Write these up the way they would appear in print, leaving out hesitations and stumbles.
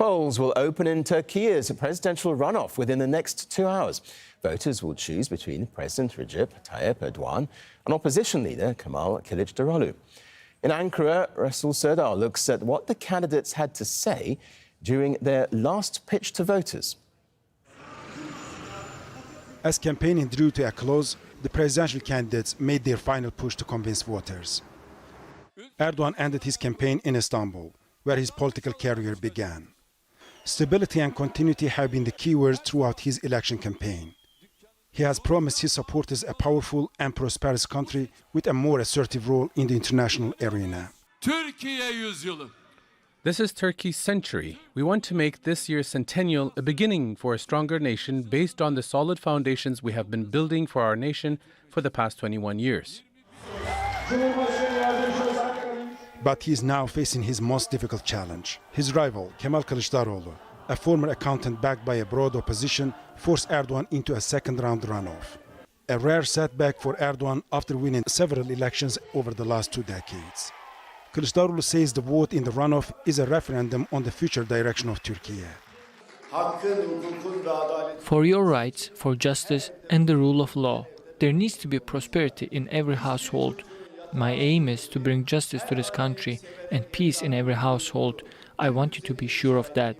Polls will open in Turkey's presidential runoff within the next 2 hours. Voters will choose between President Recep Tayyip Erdogan and opposition leader Kemal Kilicdaroglu. In Ankara, Resul Serdar looks at what the candidates had to say during their last pitch to voters. As campaigning drew to a close, the presidential candidates made their final push to convince voters. Erdogan ended his campaign in Istanbul, where his political career began. Stability and continuity have been the keywords throughout his election campaign. He has promised his supporters a powerful and prosperous country with a more assertive role in the international arena. This is Turkey's century. We want to make this year's centennial a beginning for a stronger nation based on the solid foundations we have been building for our nation for the past 21 years. But he is now facing his most difficult challenge. His rival, Kemal Kilicdaroglu, a former accountant backed by a broad opposition, forced Erdogan into a second-round runoff. A rare setback for Erdogan after winning several elections over the last 2 decades. Kilicdaroglu says the vote in the runoff is a referendum on the future direction of Turkey. For your rights, for justice and the rule of law, there needs to be prosperity in every household. My aim is to bring justice to this country and peace in every household. I want you to be sure of that.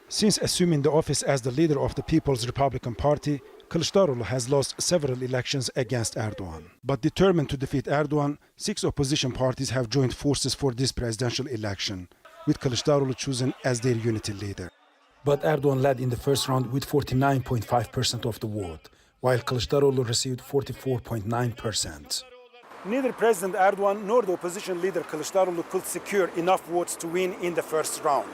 Since assuming the office as the leader of the People's Republican Party, Kilicdaroglu has lost several elections against Erdogan. But determined to defeat Erdogan, 6 opposition parties have joined forces for this presidential election, with Kilicdaroglu chosen as their unity leader. But Erdogan led in the first round with 49.5% of the vote, while Kilicdaroglu received 44.9%. Neither President Erdogan nor the opposition leader Kilicdaroglu could secure enough votes to win in the first round.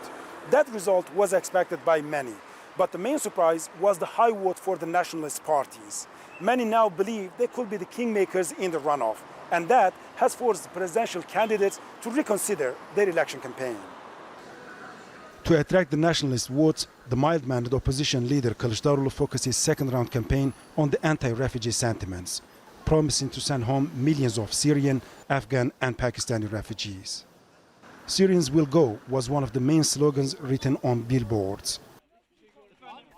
That result was expected by many, but the main surprise was the high vote for the nationalist parties. Many now believe they could be the kingmakers in the runoff, and that has forced the presidential candidates to reconsider their election campaign. To attract the nationalist votes, the mild-mannered opposition leader Kilicdaroglu focused his second-round campaign on the anti-refugee sentiments, promising to send home millions of Syrian, Afghan and Pakistani refugees. Syrians will go was one of the main slogans written on billboards.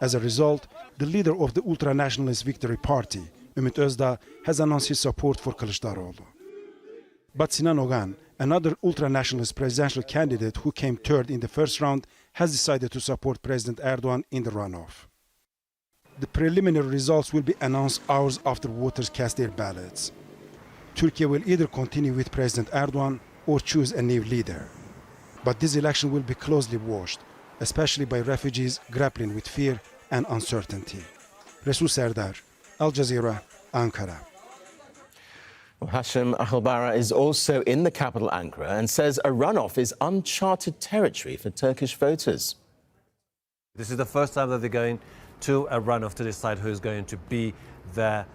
As a result, the leader of the ultra-nationalist Victory Party, Ümit Özdağ, has announced his support for Kilicdaroglu. But Sinan Ogan, another ultra-nationalist presidential candidate who came third in the first round, has decided to support President Erdogan in the runoff. The preliminary results will be announced hours after voters cast their ballots. Turkey will either continue with President Erdogan or choose a new leader. But this election will be closely watched, especially by refugees grappling with fear and uncertainty. Resul Serdar, Al Jazeera, Ankara. Well, Hashim Akhilbara is also in the capital, Ankara, and says a runoff is uncharted territory for Turkish voters. This is the first time that they're going to a runoff to decide who is going to be their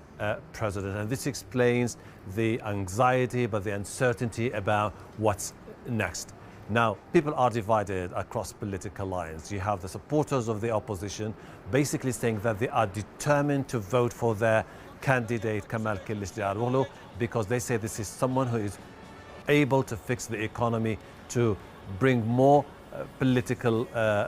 president. And this explains the anxiety, but the uncertainty about what's next. Now, people are divided across political lines. You have the supporters of the opposition basically saying that they are determined to vote for their candidate, Kemal Kilicdaroglu, because they say this is someone who is able to fix the economy, to bring more political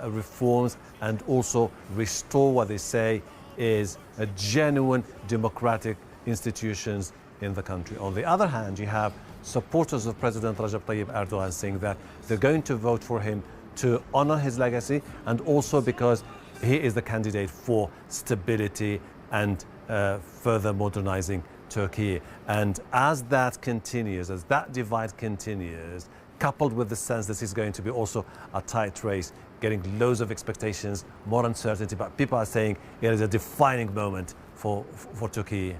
reforms and also restore what they say is a genuine democratic institutions in the country. On the other hand, you have supporters of President Recep Tayyip Erdogan saying that they're going to vote for him to honor his legacy and also because he is the candidate for stability and further modernizing Turkey. And as that continues, as that divide continues, coupled with the sense that it's going to be also a tight race, getting loads of expectations, more uncertainty, but people are saying it is a defining moment for Turkey.